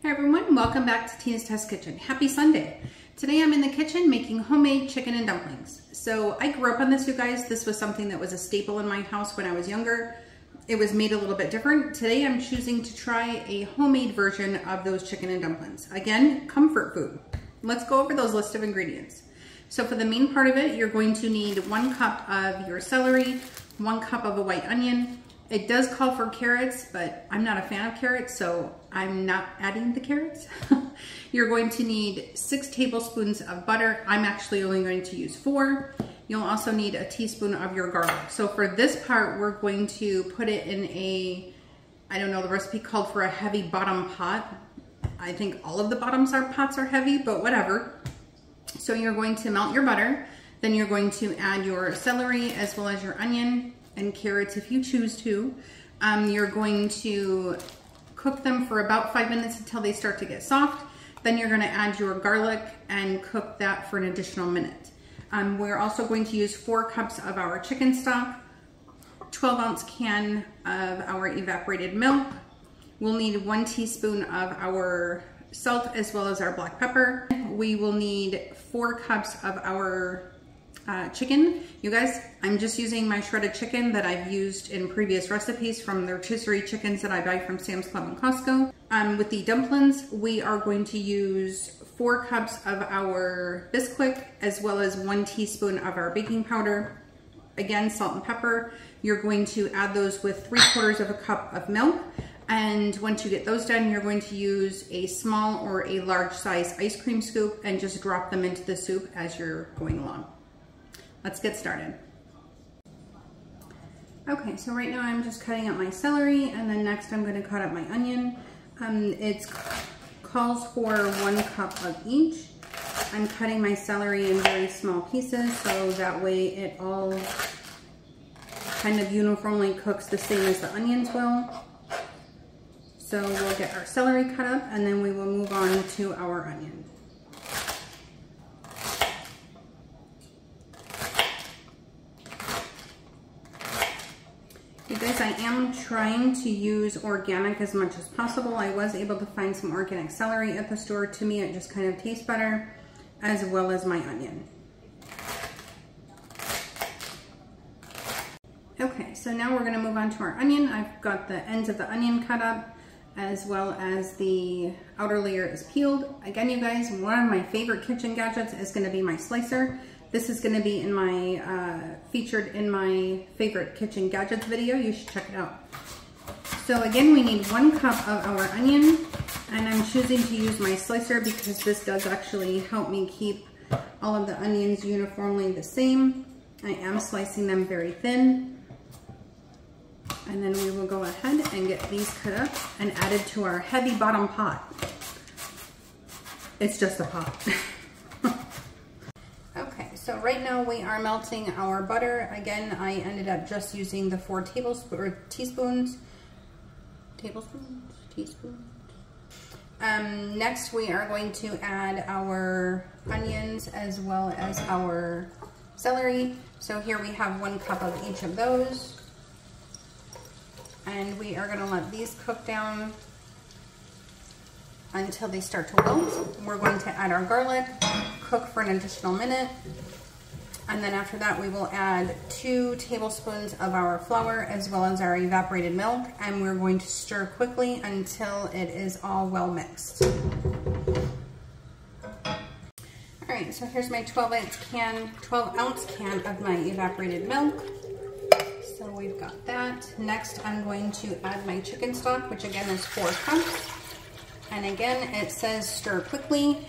Hi everyone, welcome back to Tina's Test Kitchen. Happy Sunday. Today I'm in the kitchen making homemade chicken and dumplings. So I grew up on this, you guys. This was something that was a staple in my house when I was younger. It was made a little bit different. Today I'm choosing to try a homemade version of those chicken and dumplings. Again, comfort food. Let's go over those list of ingredients. So for the main part of it, you're going to need 1 cup of your celery, 1 cup of a white onion. It does call for carrots, but I'm not a fan of carrots, so I'm not adding the carrots. You're going to need 6 tablespoons of butter. I'm actually only going to use 4. You'll also need a teaspoon of your garlic. So for this part, we're going to put it in a, I don't know, the recipe called for a heavy bottom pot. I think all of the pots are heavy, but whatever. So you're going to melt your butter. Then you're going to add your celery as well as your onion and carrots if you choose to. You're going to cook them for about 5 minutes until they start to get soft. Then you're going to add your garlic and cook that for an additional minute. We're also going to use 4 cups of our chicken stock, 12-ounce can of our evaporated milk. We'll need 1 teaspoon of our salt as well as our black pepper. We will need 4 cups of our chicken. You guys, I'm just using my shredded chicken that I've used in previous recipes from the rotisserie chickens that I buy from Sam's Club and Costco. With the dumplings, we are going to use 4 cups of our Bisquick as well as 1 teaspoon of our baking powder. Again, salt and pepper. You're going to add those with 3/4 of a cup of milk. And once you get those done, you're going to use a small or a large size ice cream scoop and just drop them into the soup as you're going along. Let's get started. Okay, so right now I'm just cutting up my celery, and then next I'm going to cut up my onion. It calls for 1 cup of each. I'm cutting my celery in very small pieces so that way it all kind of uniformly cooks the same as the onions will. So we'll get our celery cut up and then we will move on to our onion. You guys, I am trying to use organic as much as possible. I was able to find some organic celery at the store. To me, it just kind of tastes better, as well as my onion. Okay, so now we're gonna move on to our onion. I've got the ends of the onion cut up, as well as the outer layer is peeled. Again, you guys, one of my favorite kitchen gadgets is gonna be my slicer. This is gonna be in my, featured in my favorite kitchen gadgets video. You should check it out. So again, we need 1 cup of our onion, and I'm choosing to use my slicer because this does actually help me keep all of the onions uniformly the same. I am slicing them very thin. And then we will go ahead and get these cut up and added to our heavy bottom pot. It's just a pot. Okay, so right now we are melting our butter. Again, I ended up just using the 4 teaspoons. Next we are going to add our onions as well as our celery. So here we have 1 cup of each of those. And we are going to let these cook down until they start to wilt. We're going to add our garlic, cook for an additional minute. And then after that, we will add 2 tablespoons of our flour as well as our evaporated milk. And we're going to stir quickly until it is all well mixed. All right, so here's my 12-ounce can of my evaporated milk. So we've got that. Next, I'm going to add my chicken stock, which again is 4 cups. And again, it says stir quickly.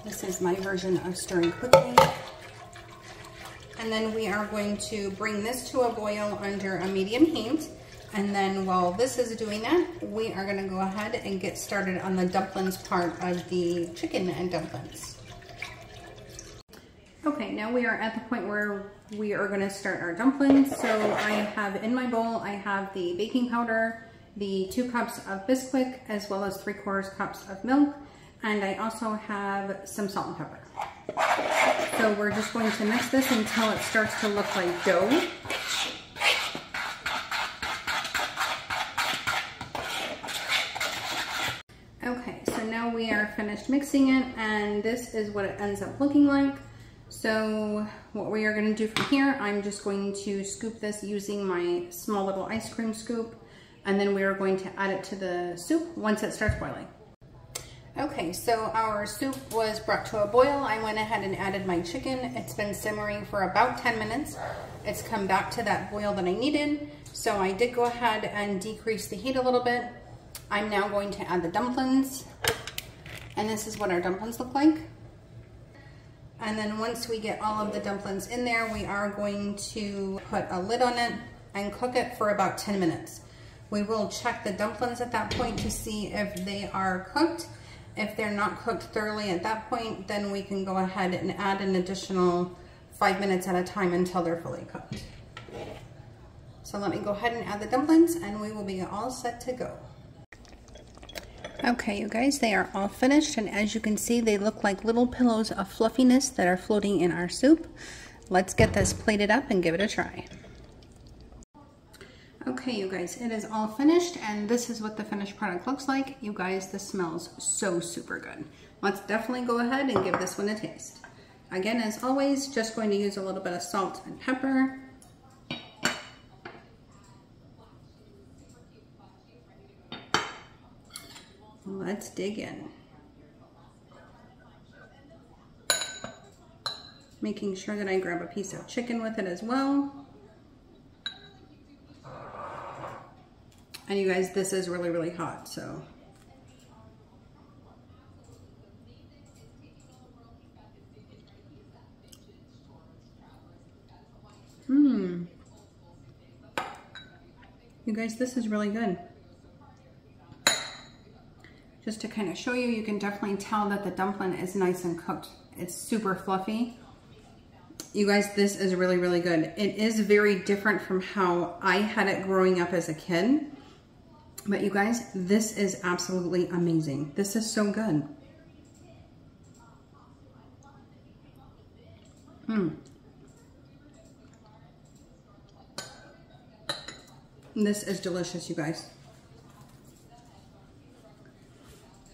This is my version of stirring quickly. And then we are going to bring this to a boil under a medium heat. And then while this is doing that, we are gonna go ahead and get started on the dumplings part of the chicken and dumplings. Okay, now we are at the point where we are gonna start our dumplings. So I have in my bowl, I have the baking powder, the 2 cups of Bisquick, as well as 3/4 cups of milk. And I also have some salt and pepper. So we're just going to mix this until it starts to look like dough. Okay, so now we are finished mixing it, and this is what it ends up looking like. So what we are going to do from here, I'm just going to scoop this using my small little ice cream scoop, and then we are going to add it to the soup once it starts boiling. Okay, so our soup was brought to a boil. I went ahead and added my chicken. It's been simmering for about 10 minutes. It's come back to that boil that I needed. So I did go ahead and decrease the heat a little bit. I'm now going to add the dumplings. And this is what our dumplings look like. And then once we get all of the dumplings in there, we are going to put a lid on it and cook it for about 10 minutes. We will check the dumplings at that point to see if they are cooked. If they're not cooked thoroughly at that point, then we can go ahead and add an additional 5 minutes at a time until they're fully cooked. So let me go ahead and add the dumplings and we will be all set to go. Okay, you guys, they are all finished, and as you can see, they look like little pillows of fluffiness that are floating in our soup. Let's get this plated up and give it a try. Okay, you guys, it is all finished, and this is what the finished product looks like. You guys, this smells so super good. Let's definitely go ahead and give this one a taste. Again, as always, just going to use a little bit of salt and pepper. Let's dig in. Making sure that I grab a piece of chicken with it as well. And you guys, this is really, really hot, so. You guys, this is really good. Just to kind of show you, you can definitely tell that the dumpling is nice and cooked. It's super fluffy. You guys, this is really, really good. It is very different from how I had it growing up as a kid. But you guys, this is absolutely amazing. This is so good. This is delicious, you guys.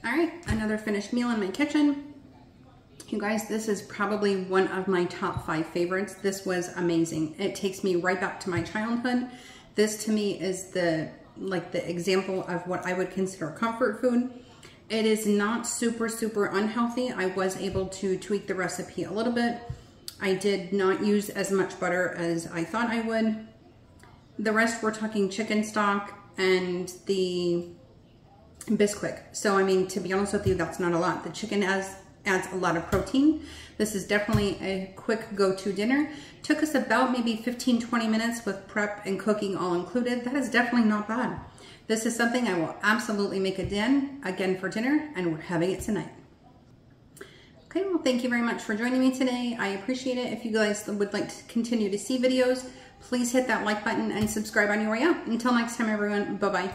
All right, another finished meal in my kitchen. You guys, this is probably one of my top 5 favorites. This was amazing. It takes me right back to my childhood. This to me is the example of what I would consider comfort food. It is not super, super unhealthy. I was able to tweak the recipe a little bit. I did not use as much butter as I thought I would. The rest, we're talking chicken stock and the Bisquick. So, I mean, to be honest with you, that's not a lot. The chicken adds a lot of protein. This is definitely a quick go-to dinner. Took us about maybe 15-20 minutes with prep and cooking all included. That is definitely not bad. This is something I will absolutely make again for dinner, and we're having it tonight. Okay, well, thank you very much for joining me today. I appreciate it. If you guys would like to continue to see videos, please hit that like button and subscribe on your way out. Until next time, everyone, bye-bye.